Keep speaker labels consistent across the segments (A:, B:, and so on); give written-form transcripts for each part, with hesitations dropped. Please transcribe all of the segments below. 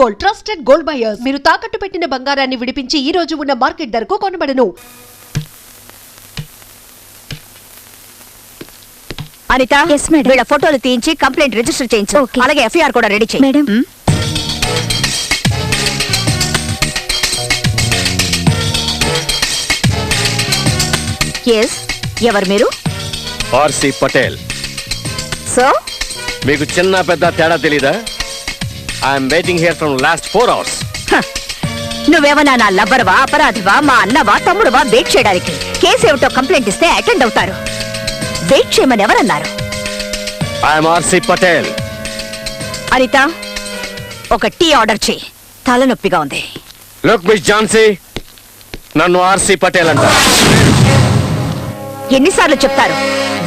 A: Gold trusted gold buyers మీరు తాకట్టు పెట్టిన బంగారాన్ని విడిపించి ఈ రోజు ఉన్న మార్కెట్ ధరకు కొనబడను.
B: అనిత, వీళ్ళ ఫోటోలు తీయించి కంప్లైంట్ రిజిస్టర్ చేయించు. అలాగే ఎఫ్ఐఆర్ కూడా రెడీ చేయి. మేడం, ఎవరు మీరు?
C: ఆర్సి పటేల్.
B: సో
C: మీకు చిన్న పెద్ద తేడా తెలీదా? I'm waiting here from last 4 hours.
B: నువ్వేమన్నా నా లవ్వరవా, అపరాధివా, మా అన్నవా, తమ్ముడువా? వెయిట్ చేయడానికి కేసు ఏమిటో కంప్లైంట్ ఇస్తే అటెండ్ అవుతారు. వెయిట్ చేయమని ఎవరన్నారు?
C: I'm RC Patel.
B: అనిత, ఒక టీ ఆర్డర్ చేయి. తలనొప్పిగా ఉంది.
C: లుక్ మిస్ ఝాన్సీ, నన్ను ఆర్సి పటేల్ అంటారు.
B: ఎన్నిసార్లు చెప్తారు?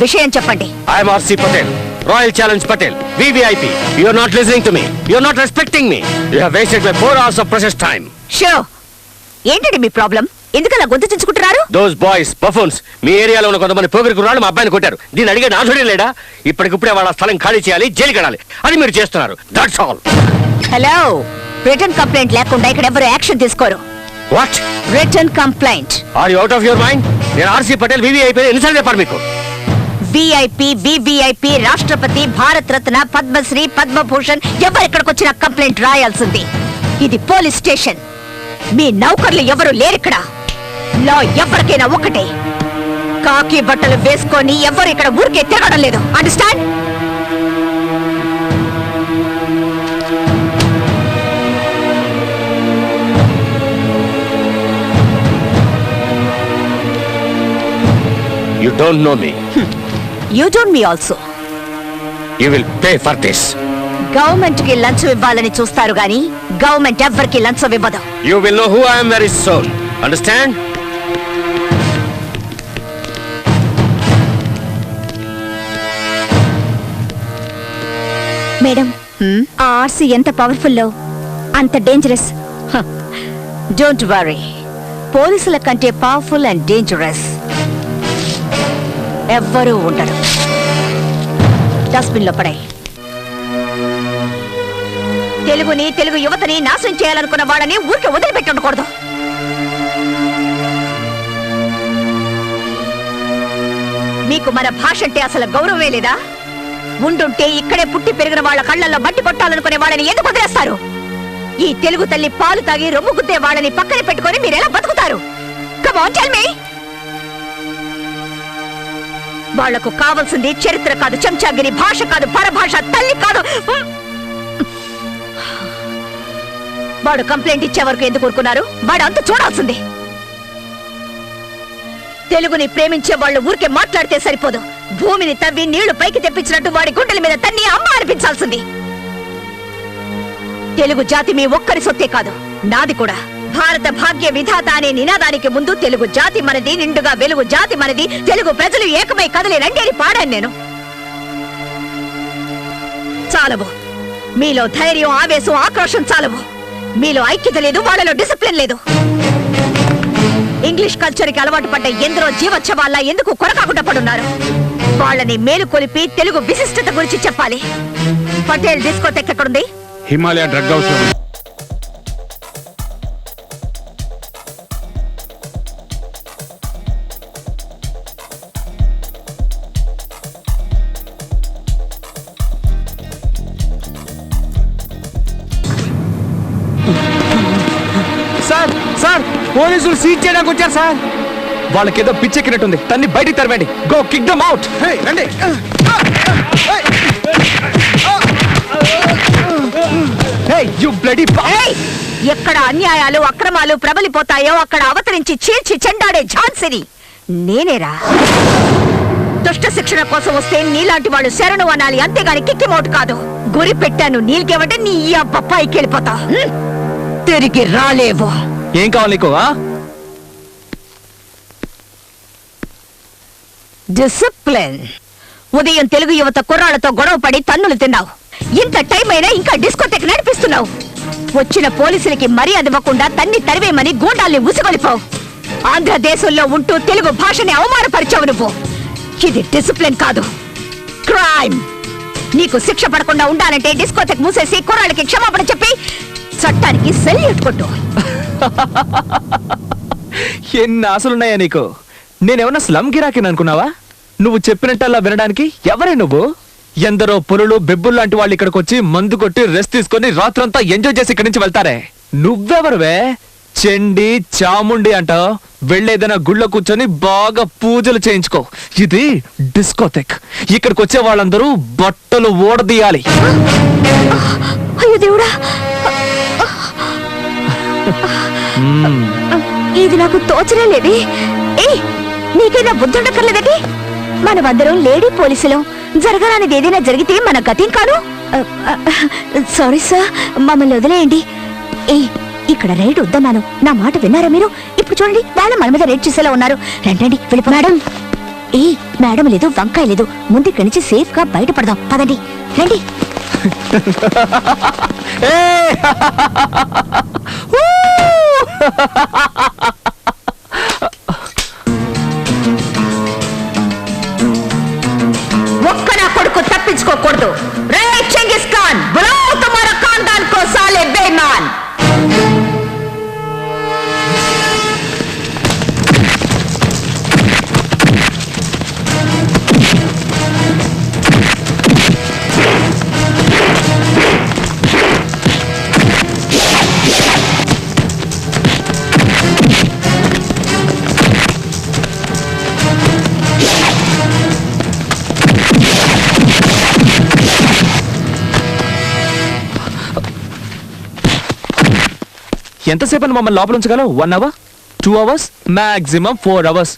B: విషయం చెప్పండి.
C: I'm RC Patel, royal challenge Patel, VVIP. You are not listening to me. You are not respecting me. You have wasted my 4 hours of precious time.
B: Show, ఏంటండి మీ ప్రాబ్లం? ఎందుకలా గొంతు చించుకుంటున్నారు?
C: Those boys, buffoons, మీ ఏరియాలో ఉన్న కొంతమంది పోగిరి కుర్రాళ్ళు మా అబ్బాయిని కొట్టారు. దీన్ని అడిగే నాథుడే లేడా? ఇప్పటికిప్పుడే వాళ్ళ స్థలం ఖాళీ చేయాలి, జైలుకి వెళ్ళాలి. అది మీరు చేస్తున్నారు. That's all.
B: Hello, return complaint లేకుండా ఇక్కడ ఎవరు యాక్షన్ తీసుకోరు.
C: What?
B: Return complaint.
C: Are you out of your mind? నేను ఆర్సి పటేల్ VVIP ఎన్నిసార్లు చెప్పారు మీకు?
B: VIP, VVIP, రాష్ట్రపతి, భారత రత్న, పద్మశ్రీ, పద్మభూషణ్ ఎవరు ఇక్కడికి వచ్చిన కంప్లైంట్ రాయాల్సింది. ఇది పోలీస్ స్టేషన్. మీ నౌకర్లు ఎవరు లేరిక్కడ. లా ఎవరికైనా ఒకటే. కాకి బట్టలు వేసుకొని ఎవరు ఇక్కడ ఊరికే తిరగడం లేదు. Understand?
C: You don't know me.
B: You don't me also.
C: You will pay for this.
B: Government కి లంచం ఇవ్వాలని చూస్తారు గాని గవర్నమెంట్ ఎవ్వరికి లంచం ఇవ్వదు.
C: You will know who I am very soon. Understand?
B: Madam, ఆ ఆర్సీ ఎంత పవర్ఫుల్లో అంత డేంజరస్. డోంట్ వరీ, పోలీసుల కంటే పవర్ఫుల్ అండ్ డేంజరస్ ఎవ్వరూ ఉండరు. డస్ట్బిన్ లో పడాయి. తెలుగుని, తెలుగు యువతని నాశనం చేయాలనుకున్న వాళ్ళని ఊరికి వదిలిపెట్టి ఉండకూడదు. మీకు మన భాష అంటే అసలు గౌరవమే లేదా? ఉండుంటే ఇక్కడే పుట్టి పెరిగిన వాళ్ళ కళ్ళల్లో మట్టి కొట్టాలనుకునే వాళ్ళని ఎందుకు వదిలేస్తారు? ఈ తెలుగు తల్లి పాలు తాగి రొమ్ము గుద్దే వాళ్ళని పక్కన పెట్టుకొని మీరెలా బతుకుతారు? Come on tell me. వాళ్లకు కావాల్సింది చరిత్ర కాదు, చెంచాగిరి, భాష కాదు, పరభాష, తల్లి కాదు. వాడు కంప్లైంట్ ఇచ్చే వరకు ఎందుకు ఊరుకున్నారు? వాడు అంత చూడాల్సింది. తెలుగుని ప్రేమించే వాళ్ళు ఊరికే మాట్లాడితే సరిపోదు. భూమిని తవ్వి నీళ్లు పైకి తెప్పించినట్టు వాడి గుండెల మీద తన్ని అమ్మ అనిపించాల్సింది. తెలుగు జాతి మీ ఒక్కరి సొత్తే కాదు, నాది కూడా. భారత భాగ్య విధాత అనే నినాదానికి ముందు తెలుగు జాతి మనది, నిండుగా వెలుగు జాతి మనది, తెలుగు ప్రజలు ఏకమై కదలి రండి అని పాడాను నేను. చాలవు. మీలో ధైర్యం, ఆవేశం, ఆక్రోశం చాలవు. మీలో ఐక్యత లేదు, వాళ్ళలో డిసిప్లిన్ లేదు. ఇంగ్లీష్ కల్చర్కి అలవాటు పడ్డ ఎందరో జీవోత్సవాల్లా ఎందుకు కొరకాకుండా పడున్నారు? వాళ్ళని మేలు కొలిపి తెలుగు విశిష్టత గురించి చెప్పాలి. పటేల్ డిస్కోటెక్ ఎక్కడుంది?
D: Himalaya drug house.
E: Sir, sir, పోలీసులు సీజ్ చేయడానికి వచ్చారు సార్. వాళ్ళకేదో పిచ్చెక్కినట్టుంది. తన్ని బయటికి తరవండి. Go kick them out. రండి.
B: ఎక్కడ అన్యాయాలు, అక్రమాలు ప్రబలిపోతాయో అక్కడ అవతరించి చీల్చి చెండాడే ఝాన్సీని నేనేరా. దుష్ట శిక్షణ కోసం వస్తే నీలాంటి వాళ్ళు శరణు అనాలి, అంతేగాని కిక్కిమౌట్ కాదు. గురి పెట్టాను నీళ్ళకేమంటే నీ పైకి వెళ్ళిపోతా. తిరిగి రాలేవు.
E: ఏం కావాలి నీకు?
B: డిసిప్లిన్. ఉదయం తెలుగు యువత కుర్రాళ్లతో గొడవ పడి తన్నులు తిన్నావు. ఇంత టైం అయినా ఇంకా డిస్కోటెక్ నడిపిస్తున్నావు. వచ్చిన పోలీసులకి మర్యాద ఇవ్వకుండా తన్ని తరివేమని గూండాల్ని ఉసుగొలిపావు. ఆంధ్రదేశంలో ఉంటూ తెలుగు భాషని అవమానపరిచావు నువ్వు. ఇది డిసిప్లిన్ కాదు, క్రైమ్. నీకు శిక్ష పడకుండా ఉండాలంటే డిస్కోటెక్ మూసేసి కుర్రాళ్ళకి క్షమాపణ చెప్పి సిగరెట్ కొట్టు.
E: ఎన్ని ఆశలున్నాయా నీకు? నేనేమన్నా స్లమ్ గిరాకిని అనుకున్నావా? నువ్వు చెప్పినట్టల్లా వినడానికి ఎవరే నువ్వు? ఎందరో పులులు బెబ్బులు లాంటి వాళ్ళు ఇక్కడికి వచ్చి మందు కొట్టి రెస్ట్ తీసుకొని రాత్రంతా ఎంజాయ్ చేసి ఇక్కడి నుంచి వెళ్తారే. నువ్వెవరువే? చెండి చాముండి అంటావు. వెళ్ళేదైనా గుళ్ళో కూర్చొని బాగా పూజలు చేయించుకో. ఇది డిస్కోథెక్. ఇక్కడికి వచ్చే వాళ్ళందరూ బట్టలు ఓడదీయాలి.
B: అయ్యో దేవుడా, ఇది నాకు తోచనే లేదే. ఏయ్, నీకైనా బుద్ధుండక్కర్లేదండి? మనమందరం లేడీ పోలీసులు. జరగరానిది ఏదైనా జరిగితే మన గతేం కాదు. సారీ సార్, మమ్మల్ని వదిలేయండి. ఏయ్, ఇక్కడ రైడ్ వద్దన్నాను. నా మాట విన్నారా మీరు? ఇప్పుడు చూడండి, వాళ్ళ మన మీద రైడ్ చేసేలా ఉన్నారు. రండి వెళ్ళిపో. మేడం, ఏయ్ మేడం లేదు, వంకాయ లేదు. ముందు ఇక్కడి నుంచి సేఫ్ గా బయటపడదాం. పదండి, రండి. ఒక్క నా కొడుకు తప్పించుకోకూడదు. రే చెంగిస్ ఖాన్, బులావ్ తుమారా ఖాన్దాన్ కో సాలే బేమాన్.
E: ఎంతసేపు మమ్మల్ని లోపల ఉంచగలవు? 1 hour, 2 hours, మాక్సిమం 4 hours.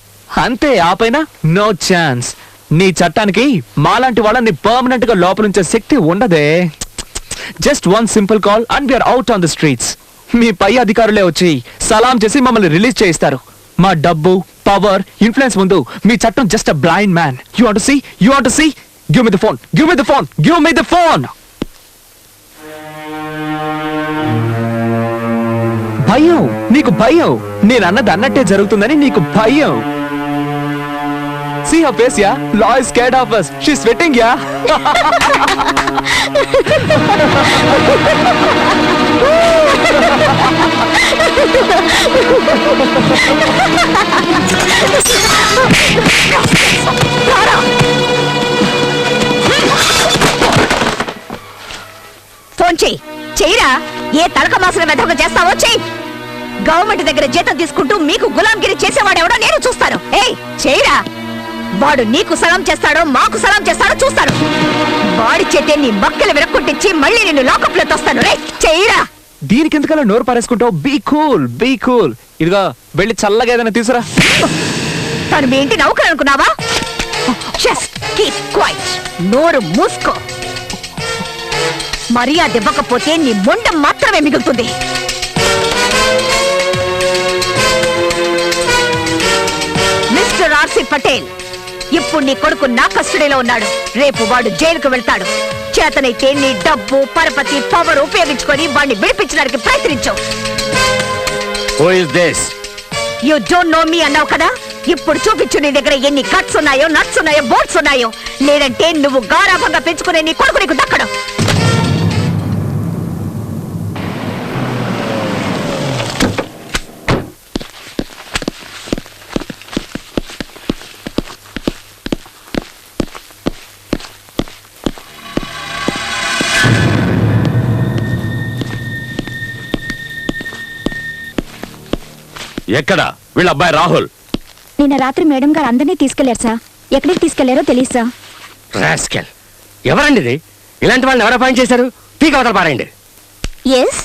E: అంతే, ఆపైనా నో ఛాన్స్. నీ చట్టానికి మాలాంటి వాళ్ళని పర్మనెంట్ గా లోపల ఉంచే శక్తి ఉండదే. Just 1 simple call and we're out on the streets. మీ పై అధికారులే వచ్చి సలాం చేసి మమ్మల్ని రిలీజ్ చేయిస్తారు. మా డబ్బు, పవర్, ఇన్ఫ్లుయెన్స్ ముందు మీ చట్టం just a blind man. You want to see? You want to see? Give me the phone, give me the phone, give me the phone. భయం, నీకు భయం. నేను అన్నది అన్నట్టే జరుగుతుందని నీకు భయం. See her face, yeah? Law is scared of us. She's sweating, yeah?
B: Phone చెయ్యిరా. ఏ తలక మాసిన వెధవ చేస్తావో చెయ్యి. గవర్నమెంట్ దగ్గర జీతం తీసుకుంటూ మీకు గులాంగిరి చేసేవాడెవడో నేను చూస్తాను. ఏయ్ చెయ్యిరా. వాడు నీకు సలాం చేస్తాడో మాకు సలాం చేస్తాడో చూస్తాను. వాడి చేతే నీ మక్కలు విరక్కొట్టించి మళ్ళీ నిన్ను లాకప్ లో తోస్తాను. రే చెయ్యిరా.
E: దీనికి ఎందుకలా నోరు పారేసుకుంటావు? Be cool, be cool. ఇదిగో వెళ్ళి చల్లగా ఏదైనా తీసురా.
B: తను మీ ఇంటి నౌకరు అనుకున్నావా? Just keep quiet. నోరు మూసుకో. మర్యాద ఇవ్వకపోతే నీ మొండం మాత్రమే మిగులుతుంది. మిస్టర్ ఆర్సి పటేల్, ఇప్పుడు నీ కొడుకు నా కస్టడీలో ఉన్నాడు. రేపు వాడు జైలుకు వెళ్తాడు. చేతనైతే నీ డబ్బు, పరపతి, పవర్ ఉపయోగించుకొని వాడిని విడిపించడానికి ప్రయత్నించు.
C: Who is this?
B: You don't know me అన్నావు కదా. ఇప్పుడు చూపించు నీ దగ్గర ఎన్ని కట్స్ ఉన్నాయో, నట్స్ ఉన్నాయో, బోట్స్ ఉన్నాయో. లేదంటే నువ్వు గారాభంగా పెంచుకునే నీ కొడుకు నీకు దక్కడు.
C: ఎక్కడ వీళ్ళ అబ్బాయి రాహుల్?
B: నిన్న రాత్రి మేడం గారు అందరినీ తీసుకెళ్లారు సార్. ఎక్కడికి తీసుకెళ్లారో తెలియదు సార్.
C: రాస్కెల్. ఎవరండి ఇది? ఇలాంటి వాళ్ళని ఎవరు అపాయింట్ చేశారు? పీక అవతల పారండి.
B: ఎస్,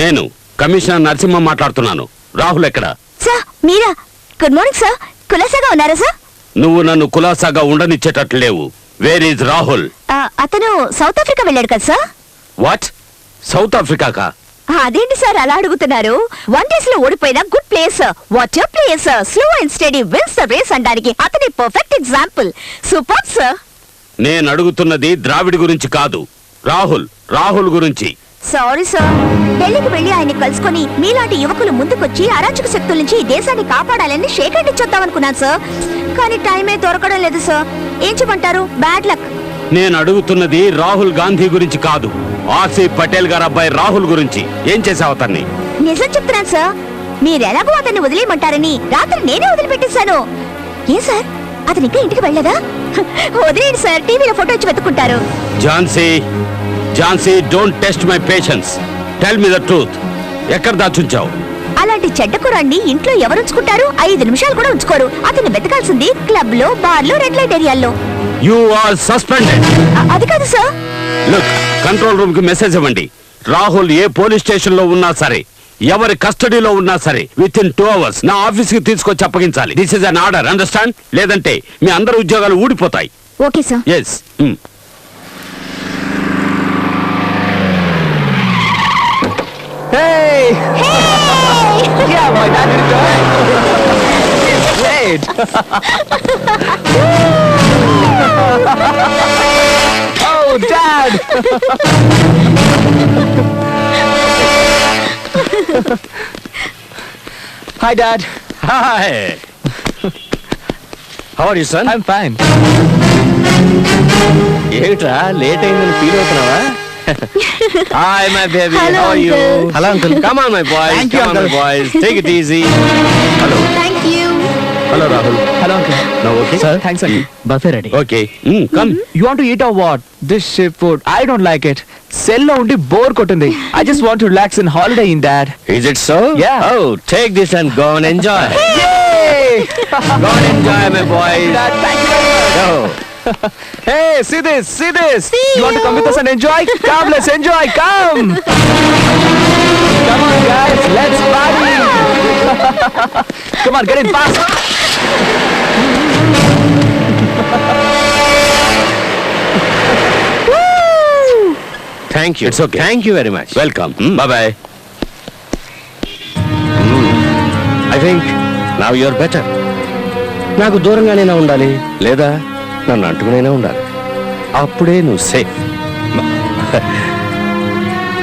C: నేను కమిషనర్ నరసింహం మాట్లాడుతున్నాను. రాహుల్ ఎక్కడ?
B: సార్ మీరా? Good morning sir. కులాసాగా ఉన్నారా సార్?
C: నువ్వు నన్ను కులాసాగా ఉండనిచ్చేటట్లు లేవు. Where is Rahul?
B: అతను సౌత్ ఆఫ్రికా వెళ్ళాడు కదా సార్.
C: వాట్? సౌత్ ఆఫ్రికాకా?
B: అదేంటి సార్ అలా అడుగుతున్నారు? 1 days లో ఓడిపోయిన good place. What your place? Slow and steady wins the race అనడానికి అతని పర్ఫెక్ట్ ఎగ్జాంపుల్. Super sir.
C: నేను అడుగుతున్నది ద్రావిడ్ గురించి కాదు, రాహుల్ గురించి.
B: Sorry sir. ఢిల్లీకి వెళ్లి ఆయన కలుసుకొని మీలాంటి యువకులు ముందుకొచ్చి అరాచక శక్తుల నుంచి ఈ దేశాన్ని కాపాడాలని షేక్ హ్యాండ్ ఇచ్చొద్దామనుకున్నాను సార్. కానీ టైమే దొరకడం లేదు సార్. ఏం చెప్పంటారు? Bad luck.
C: నేను అడుగుతున్నది రాహుల్ గాంధీ గురించి కాదు, ఆసిఫ్ పటేల్ గారు అబ్బాయి రాహుల్ గురించి. ఏం చేసావు అతన్ని?
B: నిజం చెప్తున్నాను సార్. మీరెలాగో అతన్ని వదిలేయమంటారని రాత్రి నేనే వదిలిపెట్టేశాను. ఏ సార్, అతను ఇంకా ఇంటికి వెళ్ళలేదా? వదిలేండి సార్, టీవీలో ఫోటో వచ్చి వెతుక్కుంటారు.
C: Jhansi don't test my patience. Tell me the truth. ఎక్కడ దాచుంచావు?
B: అలాంటి చెడ్డ కురాన్ని ఇంట్లో ఎవరు ఉంచుకుంటారు? 5 నిమిషాలు కూడా ఉంచుకోరు. అతన్ని వెతకాల్సింది క్లబ్ లో, బార్ లో, రెడ్ లైట్ ఏరియాల్లో.
C: You are suspended.
B: అది కాదు సార్.
C: లుక్, కంట్రోల్ రూమ్ కి మెసేజ్ ఇవ్వండి. రాహుల్ ఏ పోలీస్ స్టేషన్ లో ఉన్నా సరే, ఎవరి కస్టడీలో ఉన్నా సరే, విత్ ఇన్ 2 hours నా ఆఫీస్ కి తీసుకొచ్చి అప్పగించాలి. This is an order, understand? లేదంటే మీ అందరి ఉద్యోగాలు ఊడిపోతాయి.
B: Okay sir.
C: Yes.
E: Hey! Yeah, my dad did it. Great. Oh, Dad. Hi, Dad.
C: Hi. How are you son?
E: I'm fine.
C: ఏమిట్రా లేట్ అయిందని ఫీల్ అవుతున్నావా? Hi my baby,
B: Hello,
C: how are you?
B: uncle.
C: Hello uncle. Come on my boys,
E: Thank you,
C: come on my
E: uncle.
C: Boys, take it easy. Hello.
B: Thank you.
C: Hello Rahul.
E: Hello, Uncle.
C: Now okay?
E: Sir, thanks, Uncle. Buffet ready.
C: Okay. Come.
E: You want to eat or what? This ship food, I don't like it. Cell lo undi bore kotundi. I just want to relax in holiday in Dad.
C: Is it so?
E: Yeah.
C: Oh, take this and go and enjoy.
E: Yay!
C: Go and enjoy, my boys.
E: Dad, thank you very much.
C: Go.
E: Hey, see this, see this. You want to come with us and enjoy? Come, let's enjoy, come. Come on, guys, let's party. Come on, get in fast.
C: Thank you. It's okay. Thank you very much. Welcome. Bye bye. I think now you're better. నాకు దూరంగానైనా ఉండాలి, లేదా నన్ను అంటుకునైనా ఉండాలి. అప్పుడే నువ్వు safe.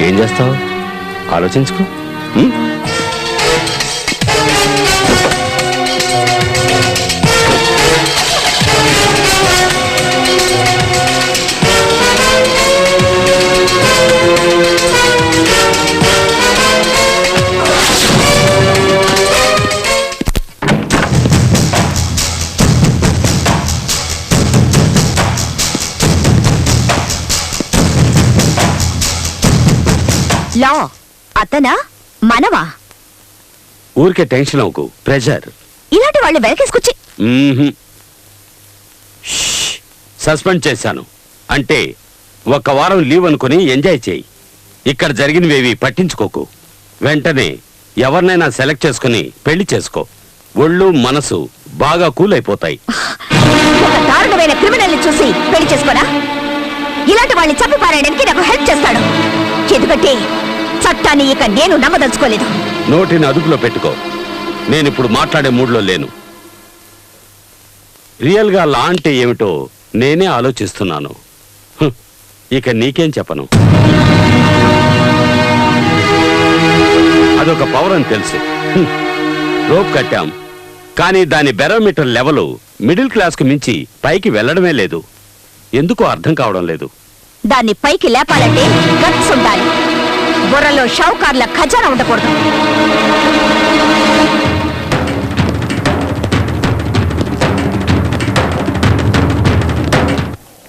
C: ఏం చేస్తావు? ఆలోచించుకో.
B: లా అతనా మనవా?
C: ఊరికే టెన్షన్ అవ్వకు. ప్రెషర్.
B: ఇలాంటి వాళ్ళు వెనకేసుకొచ్చి
C: సస్పెండ్ చేశాను అంటే 1 వారం లీవ్ అనుకుని ఎంజాయ్ చేయి. ఇక్కడ జరిగినవేవి పట్టించుకోకు. వెంటనే ఎవరినైనా సెలెక్ట్ చేసుకుని పెళ్లి చేసుకో. ఒళ్ళు మనసు బాగా కూల్ అయిపోతాయి.
B: ఒక దారుణమైన క్రిమినల్ ని చూసి పెళ్లి చేసుకోరా? ఇలాంటి వాళ్ళని చంపి పారేయడానికి నాకు హెల్ప్ చేస్తాడు. ఎందుకంటే చట్టాన్ని ఇక నేను నమ్మదలుచుకోలేదు.
C: నోటిని అదుపులో పెట్టుకో. నేనిప్పుడు మాట్లాడే మూడ్లో లేను. రియల్ గా లా అంటే ఏమిటో నేనే ఆలోచిస్తున్నాను. ఇక నీకేం చెప్పను. అదొక పవర్ అని తెలుసు. రోప్ కట్టాం, కానీ దాని బెరోమీటర్ లెవెల్ మిడిల్ క్లాస్ కు మించి పైకి వెళ్ళడమే లేదు. ఎందుకో అర్థం కావడం లేదు.
B: దాన్ని పైకి లేపాలంటే గట్స్ ఉండాలి. బుర్రలో షౌకార్ల ఖజానా ఉండకూడదు.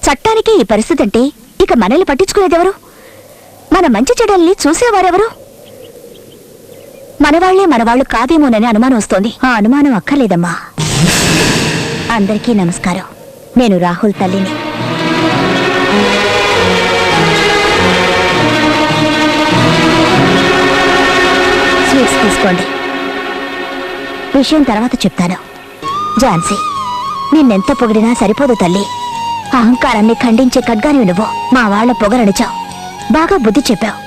B: చట్టానికి ఈ పరిస్థితి అంటే ఇక మనల్ని పట్టించుకునేదెవరు? మన మంచి చెడ్డల్ని చూసేవారెవరు? మనవాళ్లే మనవాళ్లు కాదేమోనని అనుమానం వస్తోంది. ఆ అనుమానం అక్కర్లేదమ్మా. అందరికీ నమస్కారం. నేను రాహుల్ తల్లిని. స్వీట్స్ తీసుకోండి. విషయం తర్వాత చెప్తాను. ఝాన్సీ, నిన్నెంత పొగిడినా సరిపోదు తల్లి. అహంకారాన్ని ఖండించే ఖడ్గాని నువ్వు. మా వాళ్ల పొగరడిచావు, బాగా బుద్ధి చెప్పావు.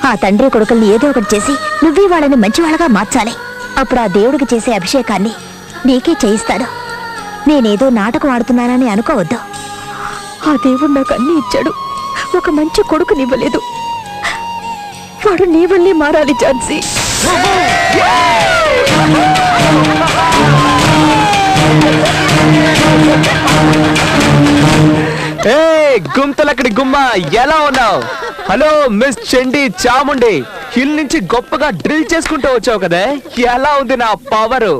B: ఆ తండ్రి కొడుకుల్ని ఏదో ఒకటి చేసి నువ్వే వాళ్ళని మంచివాళ్ళగా మార్చాలి. అప్పుడు ఆ దేవుడికి చేసే అభిషేకాన్ని నీకే చేయిస్తాడు. నేనేదో నాటకం ఆడుతున్నానని అనుకోవద్దు. ఆ దేవుడు నాకు అన్ని ఇచ్చాడు, ఒక మంచి కొడుకునివ్వలేదు. వాడు నీ వల్లే మారాలి ఝాన్సీ.
E: Hey, గుంతలక్కడి గుమ్మ ఎలా ఉన్నావు? హలో మిస్ చండి చాముండి, హిల్ నుంచి గొప్పగా డ్రిల్ చేసుకుంటూ వచ్చావు కదే, ఎలా ఉంది నా పవర్?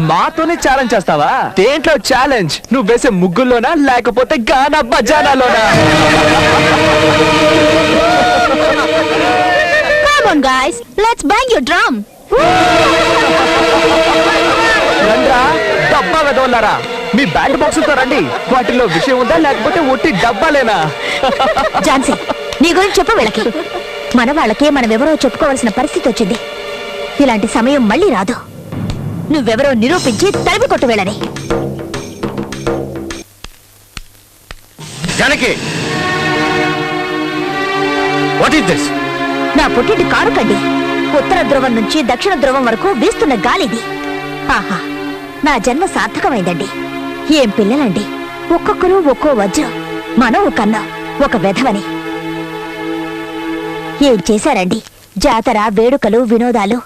E: మాతోనే ఛాలెంజ్ చేస్తావా? దేంట్లో ఛాలెంజ్? నువ్వు వేసే ముగ్గుల్లోనా లేకపోతే గానా బజానాలోనా?
B: Come on guys, let's bang your drum.
E: రండ్రా డబ్బా వెదవల్లారా, మీ బ్యాండ్ బాక్సులతో రండి. వాటిలో విషయం ఉందా లేకపోతే ఒట్టి డబ్బాలేనా?
B: ఝాన్సీ, నీ గురించి చెప్పు వీళ్ళకి. మన వాళ్ళకే మనమెవరో చెప్పుకోవాల్సిన పరిస్థితి వచ్చింది. ఇలాంటి సమయం మళ్ళీ రాదు. నువ్వెవరో నిరూపించి తరిమి కొట్టు వెళ్ళని.
C: Janaki, what is this?
B: నా పుట్టింటి కారుకండి. ఉత్తర ధ్రువం నుంచి దక్షిణ ధ్రువం వరకు వీస్తున్న గాలిది. ఆహా, నా జన్మ సార్థకమైందండి. ఏం పిల్లలండి, ఒక్కొక్కరు ఒక్కో వజ్రం. మనం కన్నా ఒక వెధవని. ఏం చేశారండి? జాతర, వేడుకలు, వినోదాలు.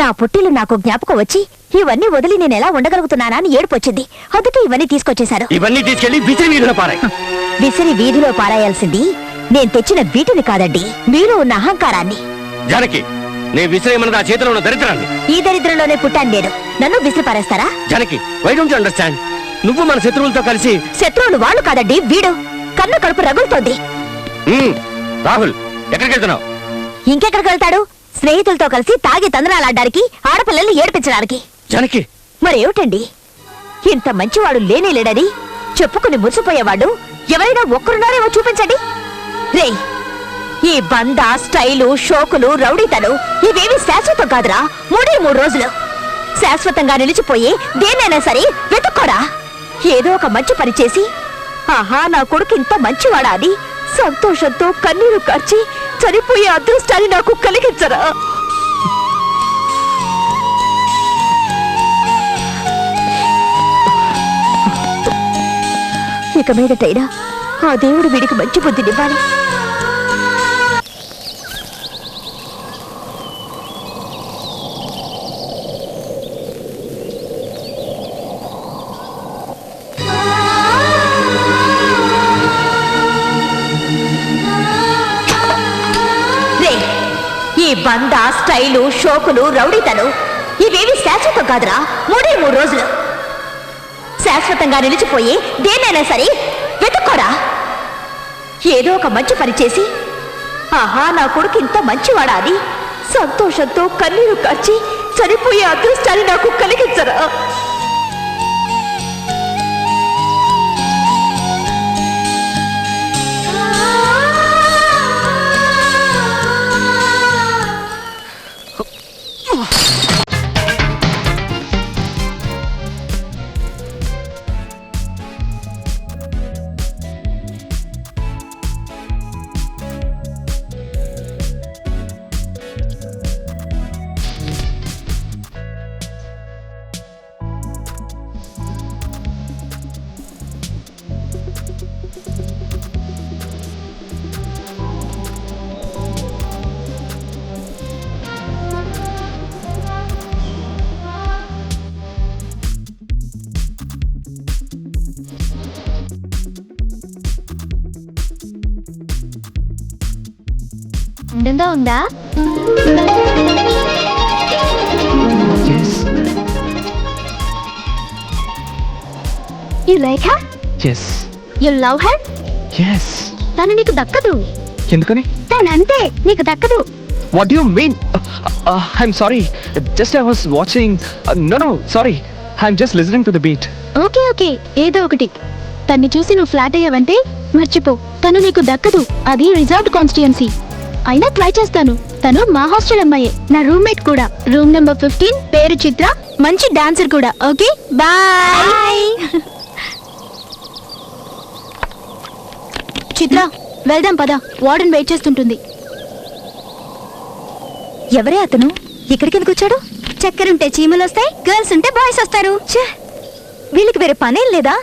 B: నా పుట్టిలు నాకు జ్ఞాపకం వచ్చి ఇవన్నీ వదిలి నేను ఎలా ఉండగలుగుతున్నానా అని ఏడుపొచ్చింది. అందుకే ఇవన్నీ తీసుకొచ్చేశారు.
C: ఇవన్నీ తీసుకెళ్లి విసిరి వీధిలో పారాయి.
B: విసిరి వీధిలో పారాయాల్సింది నేను తెచ్చిన వీటిని కాదండి, మీలో ఉన్న అహంకారాన్ని.
C: జానకి, నే విసిరేయమన్నది ఆ చేతిలో ఉన్న దరిద్రాన్ని.
B: ఈ దరిద్రంలోనే పుట్టాను నేను. నన్ను విసిరి పారేస్తారా?
C: Janaki, why don't you understand? నువ్వు మన శత్రువులతో కలిసి.
B: శత్రువులు వాళ్ళు కాదండి, వీడు. కన్ను కడుపు రగులుతోంది.
C: రాహుల్, ఎక్కడికి వెళ్తున్నావు?
B: ఇంకెక్కడికి వెళ్తాడు? స్నేహితులతో కలిసి తాగి తందనాలాడడానికి, ఆడపిల్లల్ని ఏడిపించడానికి.
C: జానకి,
B: మరేమిటండి, ఇంత మంచివాడు లేనేలేడని చెప్పుకుని మురిసిపోయేవాడు ఎవరైనా ఒక్కరున్నారేమో చూపించండి. రే, ఈ బంద, స్టైలు, షోకులు, రౌడీతలు ఇవేవి శాశ్వతం కాదురా. 3 రోజులు శాశ్వతంగా నిలిచిపోయి దేన్నైనా సరే వెతుక్కోరా. ఏదో ఒక మంచి పని చేసి, ఆహా నా కొడుకు ఇంత మంచివాడా అని సంతోషంతో కన్నీరు కార్చి చనిపోయే అదృష్టాన్ని నాకు కలిగించరా. ఇక మీదటైనా ఆ దేవుడు వీడికి మంచి బుద్ధినివ్వాలి. ఈ బంద, స్టైలు, షోకులు, రౌడీతలు ఇవేవి శాశ్వతం కాదురా. 3 రోజులు శాశ్వతంగా నిలిచిపోయి దేన్నైనా సరే వెతుక్కోరా. ఏదో ఒక మంచి పని చేసి, ఆహా నా కొడుకు ఇంత మంచివాడా అని సంతోషంతో కన్నీరు కార్చి చనిపోయే అదృష్టాన్ని నాకు కలిగించరా. ఉందా? You like her?
E: Yes.
B: You love her?
E: Yes.
B: తను నీకు దక్కదు.
E: ఎందుకని?
B: తనంతే నీకు దక్కదు.
E: What do you mean? I'm sorry. Just I was watching. No, sorry. I'm just listening to the beat.
D: Okay ఏదో ఒకటి. తన్ని చూసి నువ్వు ఫ్లాట్ అయ్యావంటే మర్చిపో, తను నీకు దక్కదు. అది రిజర్వ్డ్ కాన్స్టిట్యుయెన్సీ. అయినా ట్రై చేస్తాను. తను మా హాస్టల్ అమ్మాయే, నా రూమ్మేట్ కూడా. రూమ్ నెంబర్ 15, పేరు చిత్ర, మంచి డాన్సర్ కూడా. Okay bye. చిత్ర, వెళ్దాం పద, వార్డెన్ వెయిట్ చేస్తుంటుంది.
B: ఎవరే అతను? ఇక్కడికి ఎందుకు వచ్చాడు?
D: చక్కెరుంటే చీమలు వస్తాయి, గర్ల్స్ ఉంటే బాయ్స్ వస్తారు.
B: వీళ్ళకి వేరే పనేం లేదా?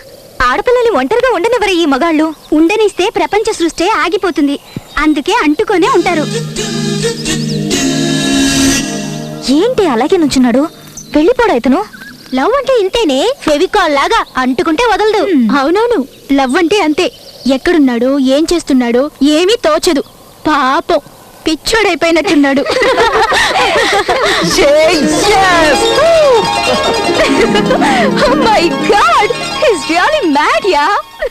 B: ఆడపిల్లల్ని ఒంటరిగా ఉండనివ్వరే ఈ మగాళ్ళు.
D: ఉండనిస్తే ప్రపంచ సృష్టి ఆగిపోతుంది. అందుకే అంటుకొనే ఉంటారు.
B: ఏంటి అలాగే నుంచున్నాడు? వెళ్ళిపోడా ఇతను?
D: లవ్ అంటే ఇంతేనే, ఫెవికాల్ లాగా అంటుకుంటే వదలదు. అవునవును, లవ్ అంటే అంతే. ఎక్కడున్నాడో ఏం చేస్తున్నాడో ఏమీ తోచదు. పాపం పిచ్చోడైపోయినట్టున్నాడు.
B: Oh my God! He's really mad, yeah?